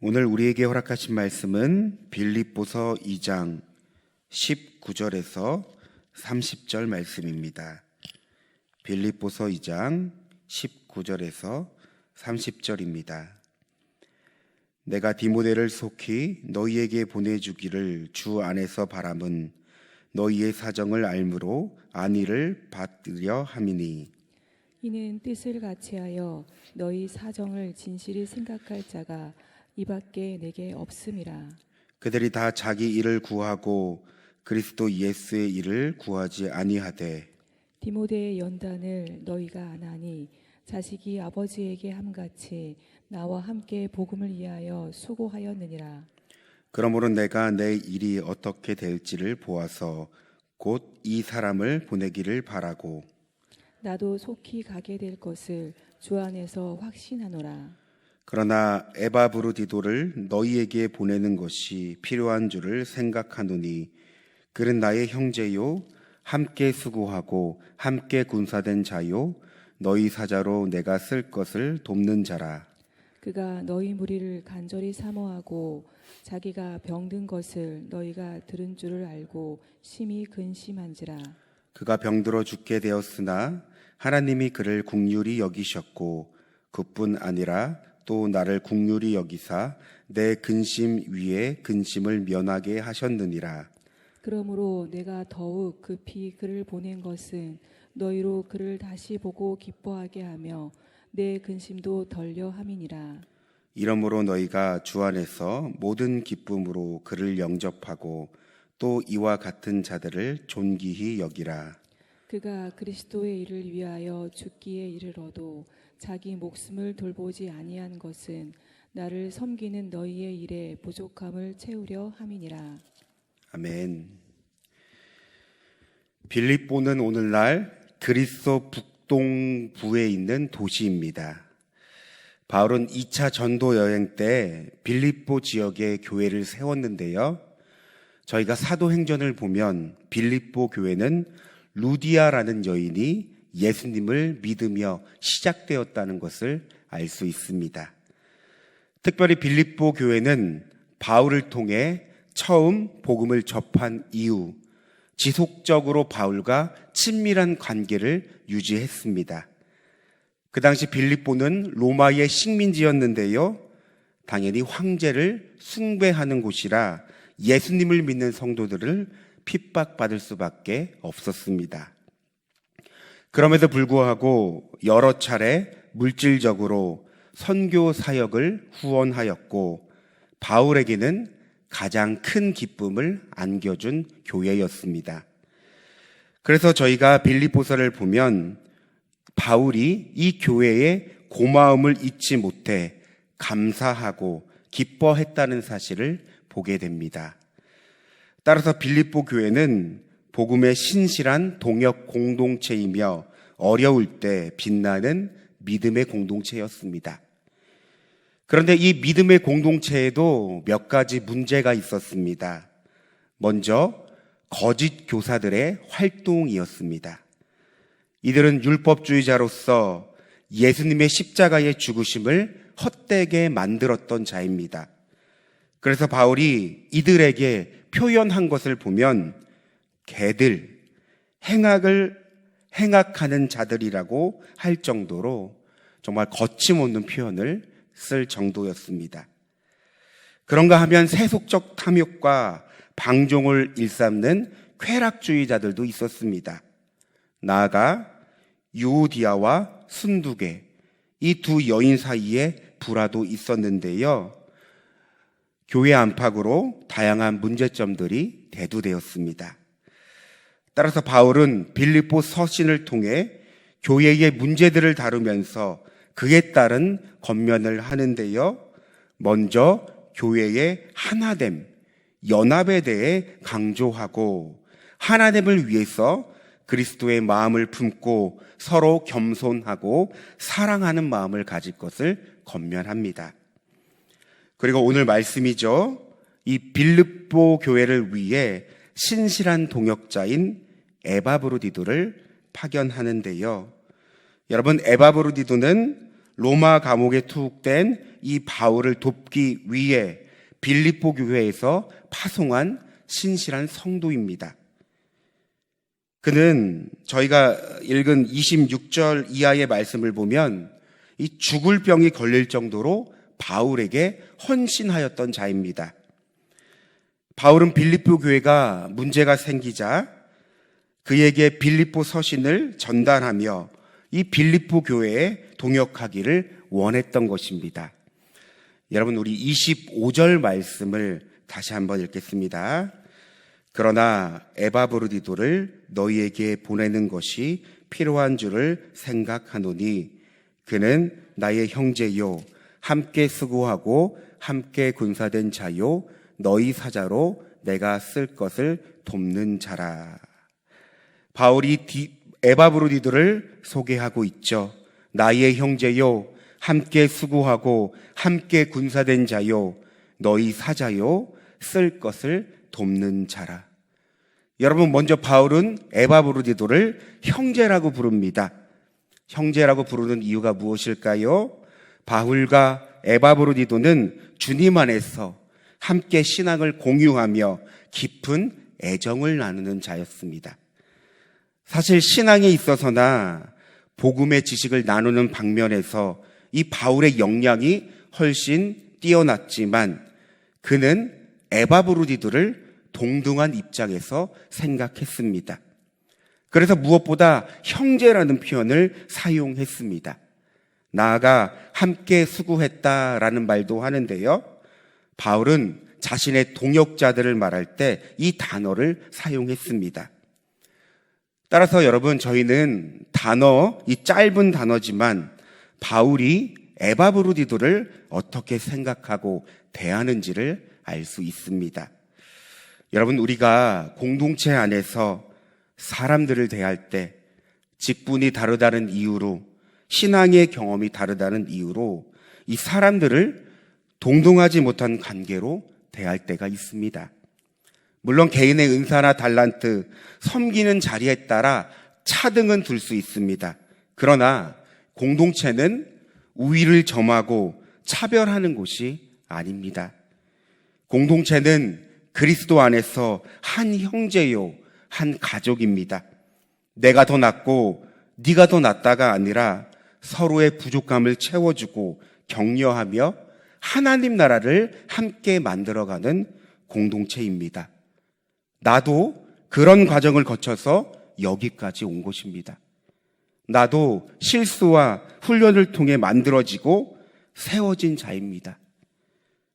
오늘 우리에게 허락하신 말씀은 빌립보서 2장 19절에서 30절 말씀입니다. 빌립보서 2장 19절에서 30절입니다. 내가 디모데를 속히 너희에게 보내주기를 주 안에서 바람은 너희의 사정을 알므로 안위를 받으려 함이니, 이는 뜻을 같이하여 너희 사정을 진실히 생각할 자가 이밖에 내게 없음이라. 그들이 다 자기 일을 구하고 그리스도 예수의 일을 구하지 아니하되, 디모데의 연단을 너희가 아나니 자식이 아버지에게 함같이 나와 함께 복음을 위하여 수고하였느니라. 그러므로 내가 내 일이 어떻게 될지를 보아서 곧 이 사람을 보내기를 바라고, 나도 속히 가게 될 것을 주 안에서 확신하노라. 그러나 에바브로디도를 너희에게 보내는 것이 필요한 줄을 생각하노니, 그는 나의 형제요 함께 수고하고 함께 군사된 자요 너희 사자로 내가 쓸 것을 돕는 자라. 그가 너희 무리를 간절히 사모하고 자기가 병든 것을 너희가 들은 줄을 알고 심히 근심한지라. 그가 병들어 죽게 되었으나 하나님이 그를 긍휼히 여기셨고, 그뿐 아니라 또 나를 긍휼히 여기사 내 근심 위에 근심을 면하게 하셨느니라. 그러므로 내가 더욱 급히 그를 보낸 것은 너희로 그를 다시 보고 기뻐하게 하며 내 근심도 덜려 함이니라. 이러므로 너희가 주 안에서 모든 기쁨으로 그를 영접하고 또 이와 같은 자들을 존귀히 여기라. 그가 그리스도의 일을 위하여 죽기에 이르러도 자기 목숨을 돌보지 아니한 것은 나를 섬기는 너희의 일에 부족함을 채우려 함이니라. 아멘. 빌립보는 오늘날 그리스 북동부에 있는 도시입니다. 바울은 2차 전도 여행 때 빌립보 지역에 교회를 세웠는데요. 저희가 사도행전을 보면 빌립보 교회는 루디아라는 여인이 예수님을 믿으며 시작되었다는 것을 알 수 있습니다. 특별히 빌립보 교회는 바울을 통해 처음 복음을 접한 이후 지속적으로 바울과 친밀한 관계를 유지했습니다. 그 당시 빌립보는 로마의 식민지였는데요. 당연히 황제를 숭배하는 곳이라 예수님을 믿는 성도들을 핍박받을 수밖에 없었습니다. 그럼에도 불구하고 여러 차례 물질적으로 선교 사역을 후원하였고, 바울에게는 가장 큰 기쁨을 안겨준 교회였습니다. 그래서 저희가 빌립보서를 보면 바울이 이 교회의 고마움을 잊지 못해 감사하고 기뻐했다는 사실을 보게 됩니다. 따라서 빌립보 교회는 복음의 신실한 동역 공동체이며 어려울 때 빛나는 믿음의 공동체였습니다. 그런데 이 믿음의 공동체에도 몇 가지 문제가 있었습니다. 먼저 거짓 교사들의 활동이었습니다. 이들은 율법주의자로서 예수님의 십자가의 죽으심을 헛되게 만들었던 자입니다. 그래서 바울이 이들에게 표현한 것을 보면 개들, 행악하는 자들이라고 할 정도로 정말 거침없는 표현을 쓸 정도였습니다. 그런가 하면 세속적 탐욕과 방종을 일삼는 쾌락주의자들도 있었습니다. 나아가 유오디아와 순두계, 이 두 여인 사이에 불화도 있었는데요. 교회 안팎으로 다양한 문제점들이 대두되었습니다. 따라서 바울은 빌립보 서신을 통해 교회의 문제들을 다루면서 그에 따른 권면을 하는데요. 먼저 교회의 하나됨, 연합에 대해 강조하고, 하나됨을 위해서 그리스도의 마음을 품고 서로 겸손하고 사랑하는 마음을 가질 것을 권면합니다. 그리고 오늘 말씀이죠. 이 빌립보 교회를 위해 신실한 동역자인 에바브로디도를 파견하는데요. 여러분, 에바브로디도는 로마 감옥에 투옥된 이 바울을 돕기 위해 빌립보 교회에서 파송한 신실한 성도입니다. 그는 저희가 읽은 26절 이하의 말씀을 보면 이 죽을 병이 걸릴 정도로 바울에게 헌신하였던 자입니다. 바울은 빌립보 교회가 문제가 생기자 그에게 빌립보 서신을 전달하며 이 빌립보 교회에 동역하기를 원했던 것입니다. 여러분, 우리 25절 말씀을 다시 한번 읽겠습니다. 그러나 에바브루디도를 너희에게 보내는 것이 필요한 줄을 생각하노니 그는 나의 형제요 함께 수고하고 함께 군사된 자요 너희 사자로 내가 쓸 것을 돕는 자라. 바울이 에바브루디도를 소개하고 있죠. 나의 형제요 함께 수고하고 함께 군사된 자요 너희 사자요 쓸 것을 돕는 자라. 여러분, 먼저 바울은 에바브루디도를 형제라고 부릅니다. 형제라고 부르는 이유가 무엇일까요? 바울과 에바브루디도는 주님 안에서 함께 신앙을 공유하며 깊은 애정을 나누는 자였습니다. 사실 신앙에 있어서나 복음의 지식을 나누는 방면에서 이 바울의 역량이 훨씬 뛰어났지만 그는 에바브루디도를 동등한 입장에서 생각했습니다. 그래서 무엇보다 형제라는 표현을 사용했습니다. 나아가 함께 수고했다라는 말도 하는데요. 바울은 자신의 동역자들을 말할 때 이 단어를 사용했습니다. 따라서 여러분, 저희는 이 짧은 단어지만 바울이 에바브루디도를 어떻게 생각하고 대하는지를 알 수 있습니다. 여러분, 우리가 공동체 안에서 사람들을 대할 때 직분이 다르다는 이유로, 신앙의 경험이 다르다는 이유로 이 사람들을 동등하지 못한 관계로 대할 때가 있습니다. 물론 개인의 은사나 달란트, 섬기는 자리에 따라 차등은 둘 수 있습니다. 그러나 공동체는 우위를 점하고 차별하는 곳이 아닙니다. 공동체는 그리스도 안에서 한 형제요, 한 가족입니다. 내가 더 낫고 네가 더 낫다가 아니라 서로의 부족함을 채워주고 격려하며 하나님 나라를 함께 만들어가는 공동체입니다. 나도 그런 과정을 거쳐서 여기까지 온 것입니다. 나도 실수와 훈련을 통해 만들어지고 세워진 자입니다.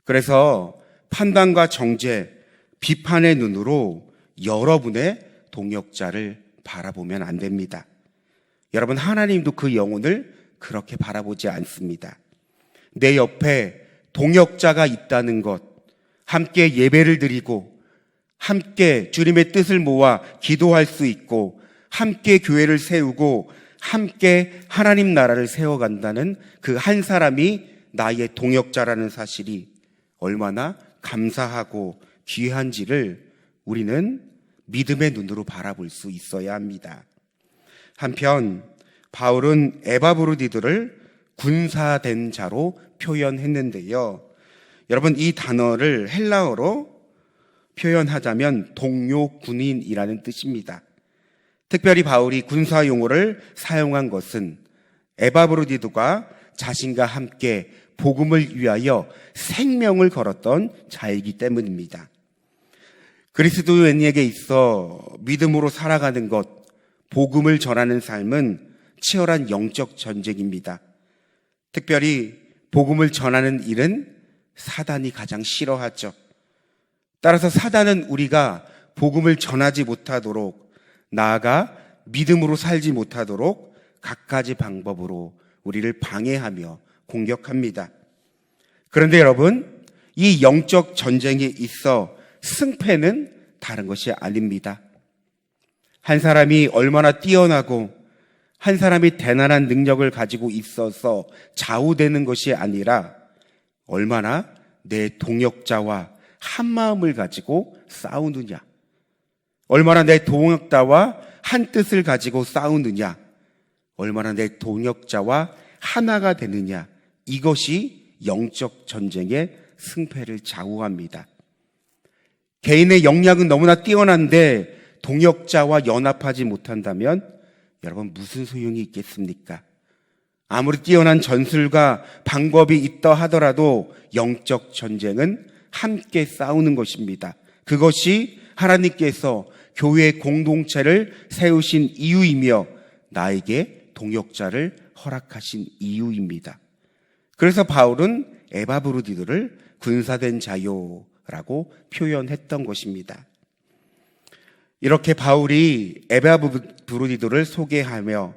그래서 판단과 정죄, 비판의 눈으로 여러분의 동역자를 바라보면 안 됩니다. 여러분, 하나님도 그 영혼을 그렇게 바라보지 않습니다. 내 옆에 동역자가 있다는 것, 함께 예배를 드리고 함께 주님의 뜻을 모아 기도할 수 있고 함께 교회를 세우고 함께 하나님 나라를 세워간다는 그 한 사람이 나의 동역자라는 사실이 얼마나 감사하고 귀한지를 우리는 믿음의 눈으로 바라볼 수 있어야 합니다. 한편 바울은 에바브루디도를 군사된 자로 표현했는데요. 여러분, 이 단어를 헬라어로 표현하자면 동료 군인이라는 뜻입니다. 특별히 바울이 군사 용어를 사용한 것은 에바브루디도가 자신과 함께 복음을 위하여 생명을 걸었던 자이기 때문입니다. 그리스도인에게 있어 믿음으로 살아가는 것, 복음을 전하는 삶은 치열한 영적 전쟁입니다. 특별히 복음을 전하는 일은 사단이 가장 싫어하죠. 따라서 사단은 우리가 복음을 전하지 못하도록, 나아가 믿음으로 살지 못하도록 갖가지 방법으로 우리를 방해하며 공격합니다. 그런데 여러분, 이 영적 전쟁에 있어 승패는 다른 것이 아닙니다. 한 사람이 얼마나 뛰어나고 한 사람이 대단한 능력을 가지고 있어서 좌우되는 것이 아니라 얼마나 내 동역자와 한 마음을 가지고 싸우느냐, 얼마나 내 동역자와 한 뜻을 가지고 싸우느냐, 얼마나 내 동역자와 하나가 되느냐, 이것이 영적 전쟁의 승패를 좌우합니다. 개인의 역량은 너무나 뛰어난데 동역자와 연합하지 못한다면 여러분 무슨 소용이 있겠습니까? 아무리 뛰어난 전술과 방법이 있다 하더라도 영적 전쟁은 함께 싸우는 것입니다. 그것이 하나님께서 교회 공동체를 세우신 이유이며 나에게 동역자를 허락하신 이유입니다. 그래서 바울은 에바브로디도를 군사된 자요라고 표현했던 것입니다. 이렇게 바울이 에바브로디도를 소개하며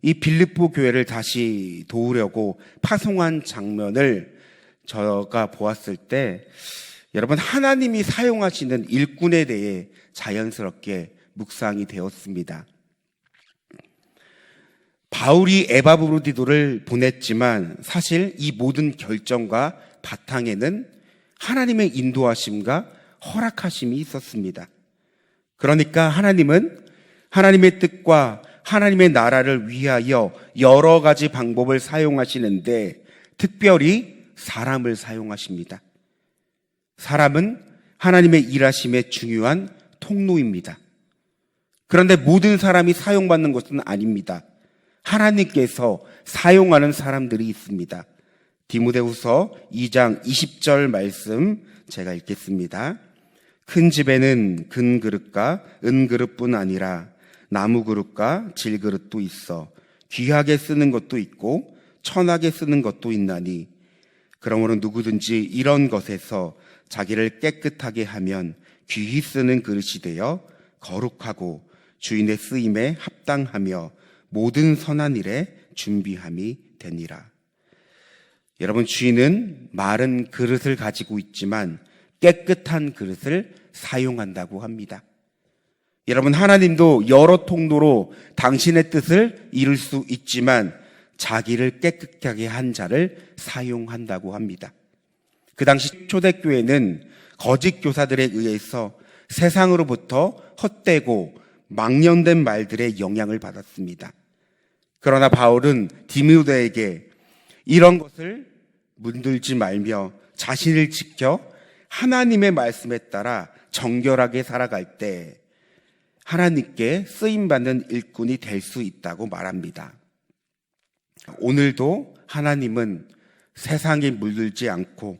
이 빌립보 교회를 다시 도우려고 파송한 장면을 제가 보았을 때 여러분 하나님이 사용하시는 일꾼에 대해 자연스럽게 묵상이 되었습니다. 바울이 에바브로디도를 보냈지만 사실 이 모든 결정과 바탕에는 하나님의 인도하심과 허락하심이 있었습니다. 그러니까 하나님은 하나님의 뜻과 하나님의 나라를 위하여 여러 가지 방법을 사용하시는데 특별히 사람을 사용하십니다. 사람은 하나님의 일하심의 중요한 통로입니다. 그런데 모든 사람이 사용받는 것은 아닙니다. 하나님께서 사용하는 사람들이 있습니다. 디모데후서 2장 20절 말씀 제가 읽겠습니다. 큰 집에는 금 그릇과 은 그릇뿐 아니라 나무 그릇과 질 그릇도 있어 귀하게 쓰는 것도 있고 천하게 쓰는 것도 있나니 그러므로 누구든지 이런 것에서 자기를 깨끗하게 하면 귀히 쓰는 그릇이 되어 거룩하고 주인의 쓰임에 합당하며 모든 선한 일에 준비함이 되니라. 여러분, 주인은 마른 그릇을 가지고 있지만 깨끗한 그릇을 사용한다고 합니다. 여러분, 하나님도 여러 통로로 당신의 뜻을 이룰 수 있지만 자기를 깨끗하게 한 자를 사용한다고 합니다. 그 당시 초대교회는 거짓 교사들에 의해서 세상으로부터 헛되고 망령된 말들의 영향을 받았습니다. 그러나 바울은 디모데에게 이런 것을 물들지 말며 자신을 지켜 하나님의 말씀에 따라 정결하게 살아갈 때 하나님께 쓰임받는 일꾼이 될 수 있다고 말합니다. 오늘도 하나님은 세상에 물들지 않고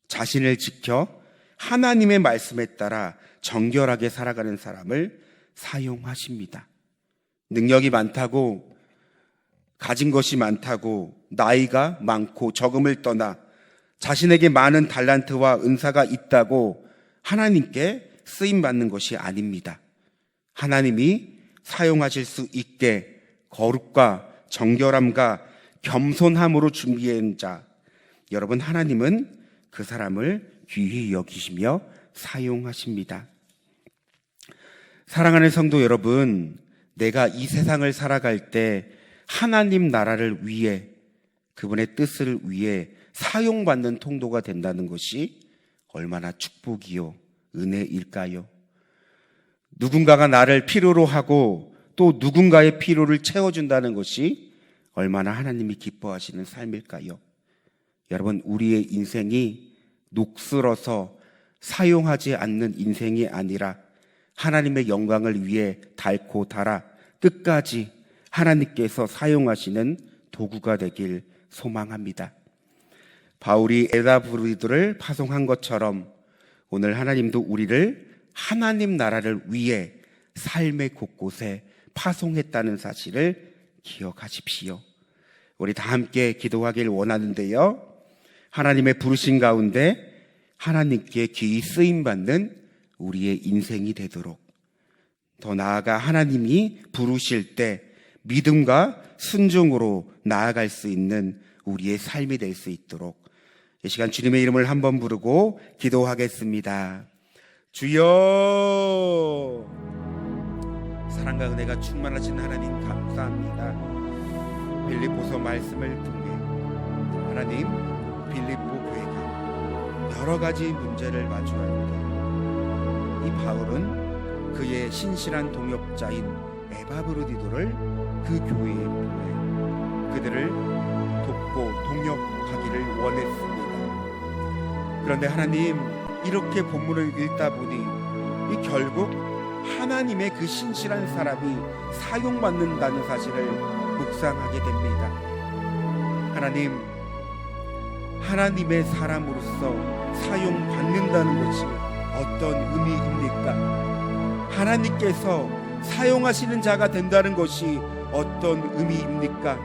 자신을 지켜 하나님의 말씀에 따라 정결하게 살아가는 사람을 사용하십니다. 능력이 많다고, 가진 것이 많다고, 나이가 많고 적음을 떠나 자신에게 많은 달란트와 은사가 있다고 하나님께 쓰임받는 것이 아닙니다. 하나님이 사용하실 수 있게 거룩과 정결함과 겸손함으로 준비한 자, 여러분, 하나님은 그 사람을 귀히 여기시며 사용하십니다. 사랑하는 성도 여러분, 내가 이 세상을 살아갈 때 하나님 나라를 위해, 그분의 뜻을 위해 사용받는 통로가 된다는 것이 얼마나 축복이요, 은혜일까요? 누군가가 나를 필요로 하고 또 누군가의 필요를 채워준다는 것이 얼마나 하나님이 기뻐하시는 삶일까요? 여러분, 우리의 인생이 녹슬어서 사용하지 않는 인생이 아니라 하나님의 영광을 위해 닳고 달아 끝까지 하나님께서 사용하시는 도구가 되길 소망합니다. 바울이 에바브로디도를 파송한 것처럼 오늘 하나님도 우리를 하나님 나라를 위해 삶의 곳곳에 파송했다는 사실을 기억하십시오. 우리 다 함께 기도하길 원하는데요, 하나님의 부르신 가운데 하나님께 귀히 쓰임받는 우리의 인생이 되도록, 더 나아가 하나님이 부르실 때 믿음과 순종으로 나아갈 수 있는 우리의 삶이 될 수 있도록 이 시간 주님의 이름을 한번 부르고 기도하겠습니다. 주여, 사랑과 은혜가 충만하신 하나님 감사합니다. 빌립보서 말씀을 통해 하나님, 빌립보 교회가 여러 가지 문제를 마주할 때 이 바울은 그의 신실한 동역자인 에바브로디도를 그 교회에 보내 그들을 붙잡고 동역하기를 원했습니다. 그런데 하나님, 이렇게 본문을 읽다 보니 이 결국 하나님의 그 신실한 사람이 사용받는다는 사실을 묵상하게 됩니다. 하나님의 사람으로서 사용받는다는 것이 어떤 의미입니까? 하나님께서 사용하시는 자가 된다는 것이 어떤 의미입니까?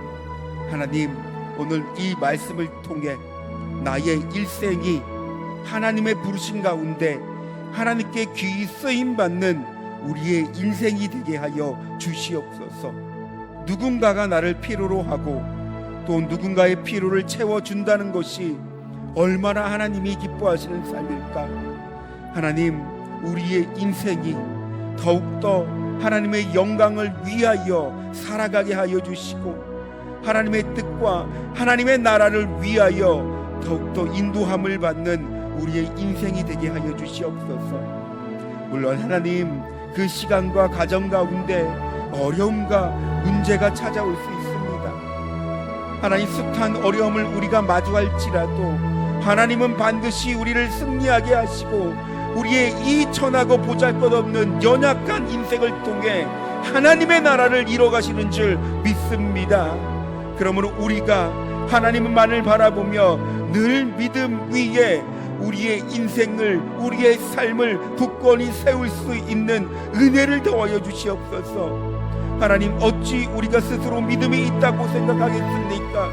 하나님, 오늘 이 말씀을 통해 나의 일생이 하나님의 부르심 가운데 하나님께 귀히 쓰임받는 우리의 인생이 되게 하여 주시옵소서. 누군가가 나를 필요로 하고 또 누군가의 필요를 채워준다는 것이 얼마나 하나님이 기뻐하시는 삶일까? 하나님, 우리의 인생이 더욱더 하나님의 영광을 위하여 살아가게 하여 주시고 하나님의 뜻과 하나님의 나라를 위하여 더욱더 인도함을 받는 우리의 인생이 되게 하여 주시옵소서. 물론 하나님, 그 시간과 가정 가운데 어려움과 문제가 찾아올 수 있습니다. 하나님, 숱한 어려움을 우리가 마주할지라도 하나님은 반드시 우리를 승리하게 하시고 우리의 이 천하고 보잘것없는 연약한 인생을 통해 하나님의 나라를 이뤄가시는 줄 믿습니다. 그러므로 우리가 하나님만을 바라보며 늘 믿음 위에 우리의 인생을, 우리의 삶을 굳건히 세울 수 있는 은혜를 더하여 주시옵소서. 하나님, 어찌 우리가 스스로 믿음이 있다고 생각하겠습니까?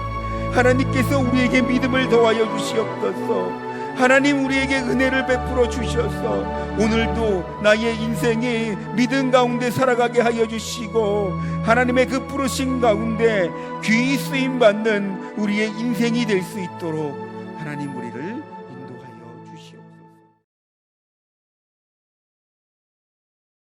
하나님께서 우리에게 믿음을 더하여 주시옵소서. 하나님, 우리에게 은혜를 베풀어 주셔서 오늘도 나의 인생이 믿음 가운데 살아가게 하여 주시고 하나님의 그 부르심 가운데 귀히 쓰임 받는 우리의 인생이 될 수 있도록 하나님, 우리를